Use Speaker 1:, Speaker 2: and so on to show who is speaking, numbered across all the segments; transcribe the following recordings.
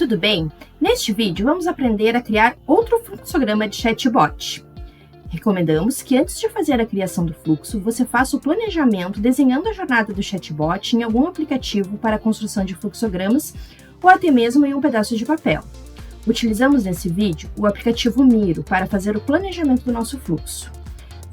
Speaker 1: tudo bem? Neste vídeo vamos aprender a criar outro fluxograma de chatbot. Recomendamos que antes de fazer a criação do fluxo, você faça o planejamento desenhando a jornada do chatbot em algum aplicativo para a construção de fluxogramas ou até mesmo em um pedaço de papel. Utilizamos nesse vídeo o aplicativo Miro para fazer o planejamento do nosso fluxo.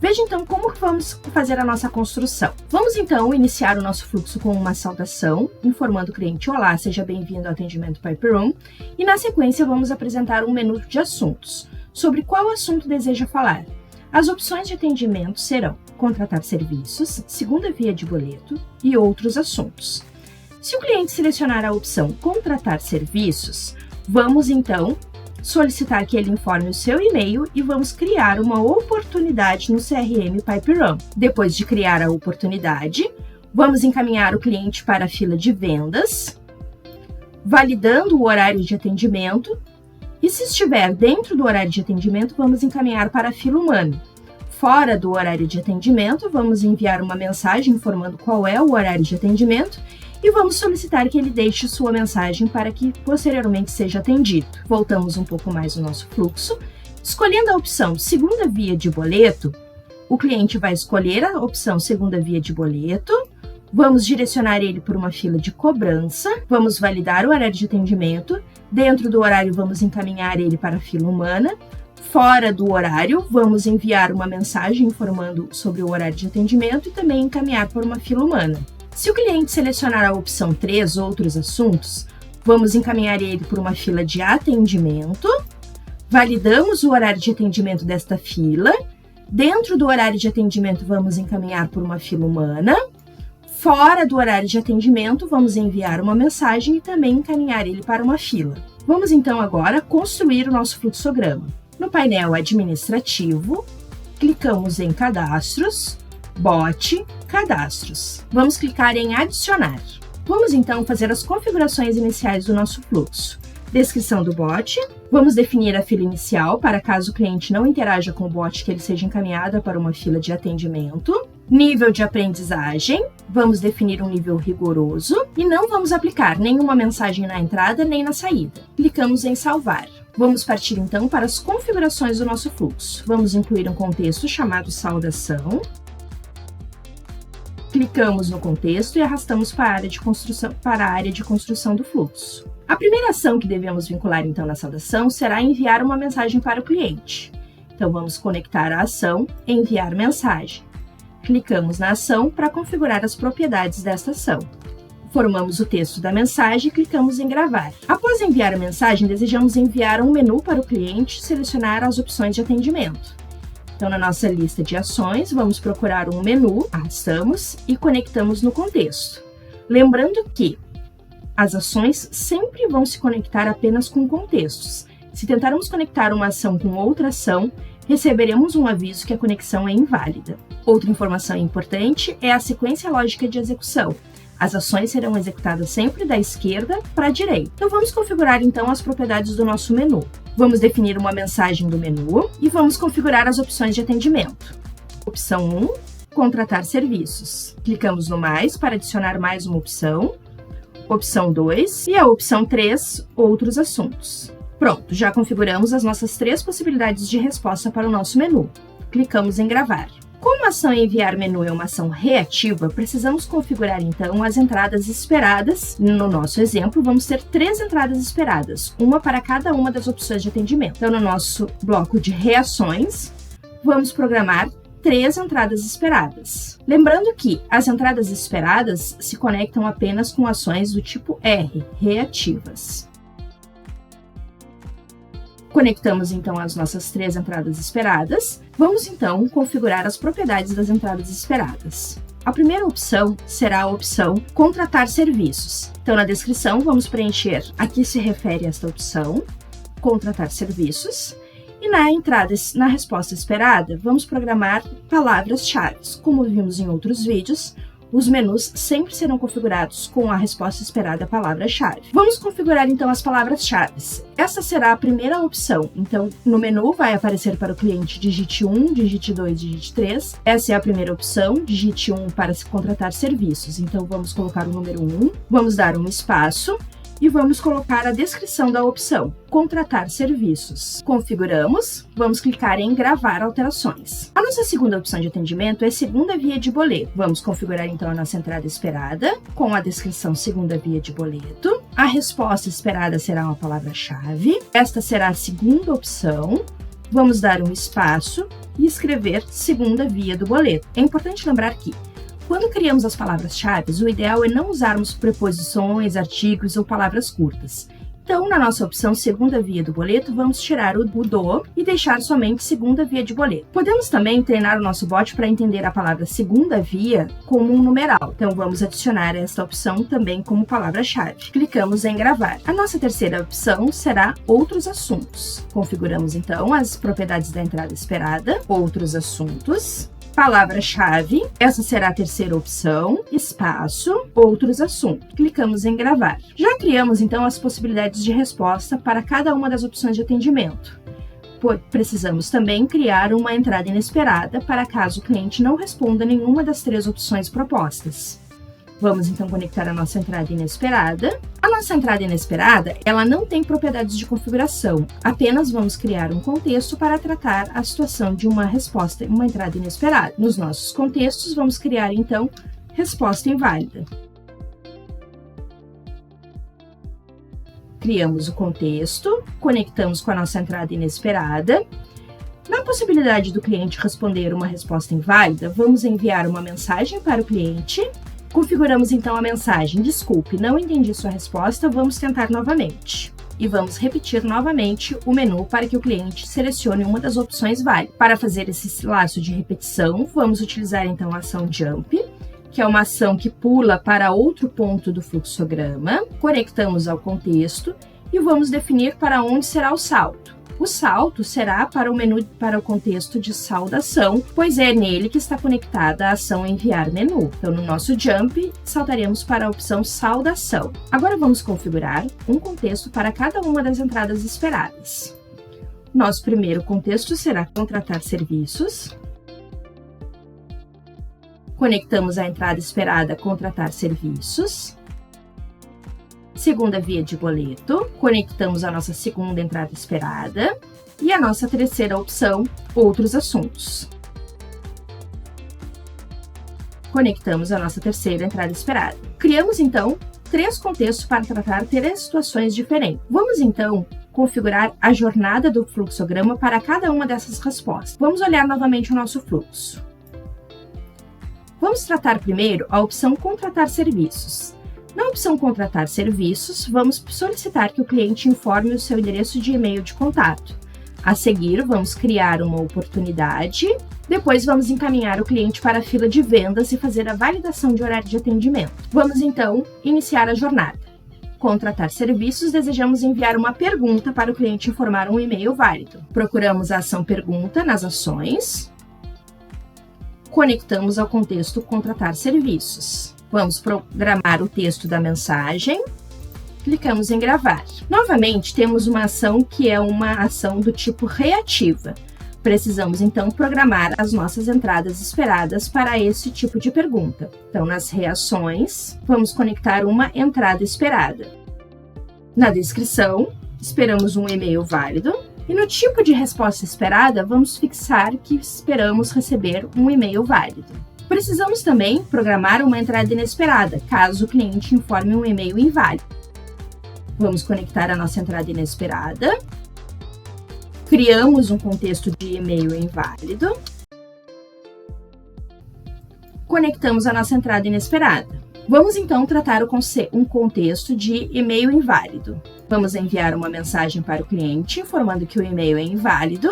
Speaker 1: Veja então como vamos fazer a nossa construção. Vamos então iniciar o nosso fluxo com uma saudação, informando o cliente: olá, seja bem-vindo ao atendimento PipeRoom, e na sequência vamos apresentar um menu de assuntos. Sobre qual assunto deseja falar? As opções de atendimento serão contratar serviços, segunda via de boleto e outros assuntos. Se o cliente selecionar a opção contratar serviços, vamos então solicitar que ele informe o seu e-mail e vamos criar uma oportunidade no CRM PipeRoom. Depois de criar a oportunidade, vamos encaminhar o cliente para a fila de vendas, validando o horário de atendimento, e se estiver dentro do horário de atendimento, vamos encaminhar para a fila humana. Fora do horário de atendimento, vamos enviar uma mensagem informando qual é o horário de atendimento e vamos solicitar que ele deixe sua mensagem para que posteriormente seja atendido. Voltamos um pouco mais no nosso fluxo. Escolhendo a opção segunda via de boleto, o cliente vai escolher a opção segunda via de boleto, vamos direcionar ele por uma fila de cobrança, vamos validar o horário de atendimento, dentro do horário vamos encaminhar ele para a fila humana, fora do horário vamos enviar uma mensagem informando sobre o horário de atendimento e também encaminhar por uma fila humana. Se o cliente selecionar a opção 3, outros assuntos, vamos encaminhar ele por uma fila de atendimento, validamos o horário de atendimento desta fila, dentro do horário de atendimento vamos encaminhar por uma fila humana, fora do horário de atendimento vamos enviar uma mensagem e também encaminhar ele para uma fila. Vamos então agora construir o nosso fluxograma. No painel administrativo, clicamos em Cadastros, Bot, Cadastros. Vamos clicar em Adicionar. Vamos então fazer as configurações iniciais do nosso fluxo. Descrição do bot. Vamos definir a fila inicial para caso o cliente não interaja com o bot, que ele seja encaminhado para uma fila de atendimento. Nível de aprendizagem. Vamos definir um nível rigoroso e não vamos aplicar nenhuma mensagem na entrada nem na saída. Clicamos em Salvar. Vamos partir então para as configurações do nosso fluxo. Vamos incluir um contexto chamado saudação. Clicamos no contexto e arrastamos para a área de construção do fluxo. A primeira ação que devemos vincular então na saudação será enviar uma mensagem para o cliente. Então vamos conectar a ação Enviar mensagem. Clicamos na ação para configurar as propriedades desta ação. Formamos o texto da mensagem e clicamos em Gravar. Após enviar a mensagem, desejamos enviar um menu para o cliente e selecionar as opções de atendimento. Então, na nossa lista de ações, vamos procurar um menu, arrastamos e conectamos no contexto. Lembrando que as ações sempre vão se conectar apenas com contextos. Se tentarmos conectar uma ação com outra ação, receberemos um aviso que a conexão é inválida. Outra informação importante é a sequência lógica de execução. As ações serão executadas sempre da esquerda para a direita. Então, vamos configurar então as propriedades do nosso menu. Vamos definir uma mensagem do menu e vamos configurar as opções de atendimento. Opção 1, contratar serviços. Clicamos no mais para adicionar mais uma opção. Opção 2 e a opção 3, outros assuntos. Pronto, já configuramos as nossas 3 possibilidades de resposta para o nosso menu. Clicamos em Gravar. Como a ação Enviar Menu é uma ação reativa, precisamos configurar então as entradas esperadas. No nosso exemplo, vamos ter 3 entradas esperadas, uma para cada uma das opções de atendimento. Então, no nosso bloco de reações, vamos programar 3 entradas esperadas. Lembrando que as entradas esperadas se conectam apenas com ações do tipo R, reativas. Conectamos então as nossas 3 entradas esperadas. Vamos então configurar as propriedades das entradas esperadas. A primeira opção será a opção Contratar serviços. Então, na descrição, vamos preencher a que se refere esta opção, Contratar serviços. E na resposta esperada, vamos programar palavras-chave. Como vimos em outros vídeos, os menus sempre serão configurados com a resposta esperada à palavra-chave. Vamos configurar então as palavras-chave. Essa será a primeira opção. Então, no menu vai aparecer para o cliente digite 1, digite 2, digite 3. Essa é a primeira opção, digite 1 para se contratar serviços. Então, vamos colocar o número 1, vamos dar um espaço e vamos colocar a descrição da opção, contratar serviços. Configuramos, vamos clicar em gravar alterações. A nossa segunda opção de atendimento é segunda via de boleto. Vamos configurar então a nossa entrada esperada, com a descrição segunda via de boleto. A resposta esperada será uma palavra-chave. Esta será a segunda opção. Vamos dar um espaço e escrever segunda via do boleto. É importante lembrar que, quando criamos as palavras-chave, o ideal é não usarmos preposições, artigos ou palavras curtas. Então, na nossa opção segunda via do boleto, vamos tirar o do e deixar somente segunda via de boleto. Podemos também treinar o nosso bot para entender a palavra segunda via como um numeral. Então, vamos adicionar esta opção também como palavra-chave. Clicamos em gravar. A nossa terceira opção será outros assuntos. Configuramos então as propriedades da entrada esperada, outros assuntos. Palavra-chave, essa será a terceira opção, espaço, outros assuntos. Clicamos em gravar. Já criamos então as possibilidades de resposta para cada uma das opções de atendimento. Precisamos também criar uma entrada inesperada para caso o cliente não responda nenhuma das três opções propostas. Vamos então conectar a nossa entrada inesperada. A nossa entrada inesperada, ela não tem propriedades de configuração, apenas vamos criar um contexto para tratar a situação de uma resposta, uma entrada inesperada. Nos nossos contextos, vamos criar então resposta inválida. Criamos o contexto, conectamos com a nossa entrada inesperada. Na possibilidade do cliente responder uma resposta inválida, vamos enviar uma mensagem para o cliente. Configuramos então a mensagem: desculpe, não entendi sua resposta, vamos tentar novamente. E vamos repetir novamente o menu para que o cliente selecione uma das opções válidas. Para fazer esse laço de repetição, vamos utilizar então a ação Jump, que é uma ação que pula para outro ponto do fluxograma. Conectamos ao contexto e vamos definir para onde será o salto. O salto será para o menu, para o contexto de saudação, pois é nele que está conectada a ação enviar menu. Então, no nosso jump, saltaremos para a opção saudação. Agora vamos configurar um contexto para cada uma das entradas esperadas. Nosso primeiro contexto será contratar serviços. Conectamos a entrada esperada contratar serviços. Segunda via de boleto, conectamos a nossa segunda entrada esperada e a nossa terceira opção, outros assuntos. Conectamos a nossa terceira entrada esperada. Criamos, então, três contextos para tratar três situações diferentes. Vamos, então, configurar a jornada do fluxograma para cada uma dessas respostas. Vamos olhar novamente o nosso fluxo. Vamos tratar primeiro a opção contratar serviços. Na opção contratar serviços, vamos solicitar que o cliente informe o seu endereço de e-mail de contato. A seguir, vamos criar uma oportunidade. Depois, vamos encaminhar o cliente para a fila de vendas e fazer a validação de horário de atendimento. Vamos, então, iniciar a jornada. Contratar serviços, desejamos enviar uma pergunta para o cliente informar um e-mail válido. Procuramos a ação pergunta nas ações. Conectamos ao contexto contratar serviços. Vamos programar o texto da mensagem. Clicamos em gravar. Novamente, temos uma ação que é uma ação do tipo reativa. Precisamos, então, programar as nossas entradas esperadas para esse tipo de pergunta. Então, nas reações, vamos conectar uma entrada esperada. Na descrição, esperamos um e-mail válido. E no tipo de resposta esperada, vamos fixar que esperamos receber um e-mail válido. Precisamos também programar uma entrada inesperada, caso o cliente informe um e-mail inválido. Vamos conectar a nossa entrada inesperada. Criamos um contexto de e-mail inválido. Conectamos a nossa entrada inesperada. Vamos então tratar um contexto de e-mail inválido. Vamos enviar uma mensagem para o cliente informando que o e-mail é inválido.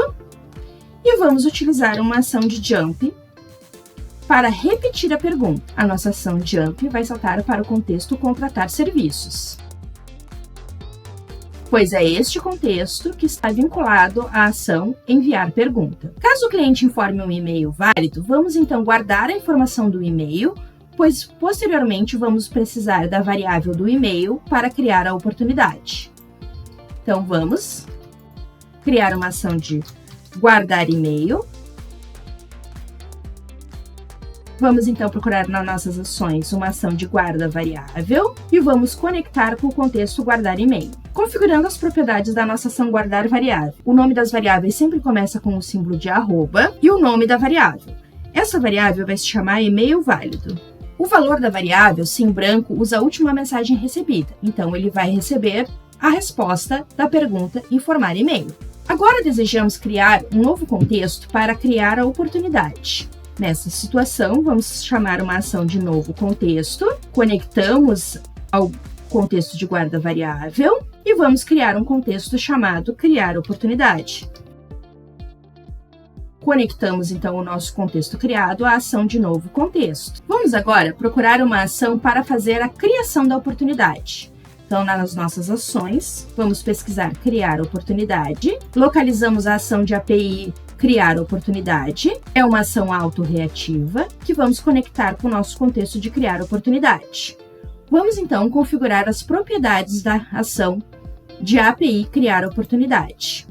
Speaker 1: E vamos utilizar uma ação de jump para repetir a pergunta. A nossa ação jump vai saltar para o contexto contratar serviços, pois é este contexto que está vinculado à ação enviar pergunta. Caso o cliente informe um e-mail válido, vamos então guardar a informação do e-mail, pois posteriormente vamos precisar da variável do e-mail para criar a oportunidade. Então vamos criar uma ação de guardar e-mail. Vamos então procurar nas nossas ações uma ação de guarda variável e vamos conectar com o contexto guardar e-mail. Configurando as propriedades da nossa ação guardar variável. O nome das variáveis sempre começa com o símbolo de arroba e o nome da variável. Essa variável vai se chamar e-mail válido. O valor da variável, se em branco, usa a última mensagem recebida, então ele vai receber a resposta da pergunta informar e-mail. Agora desejamos criar um novo contexto para criar a oportunidade. Nessa situação, vamos chamar uma ação de novo contexto, conectamos ao contexto de guarda variável e vamos criar um contexto chamado criar oportunidade. Conectamos então o nosso contexto criado à ação de novo contexto. Vamos agora procurar uma ação para fazer a criação da oportunidade. Então, nas nossas ações, vamos pesquisar criar oportunidade, localizamos a ação de API criar oportunidade, é uma ação autorreativa que vamos conectar com o nosso contexto de criar oportunidade. Vamos então configurar as propriedades da ação de API criar oportunidade.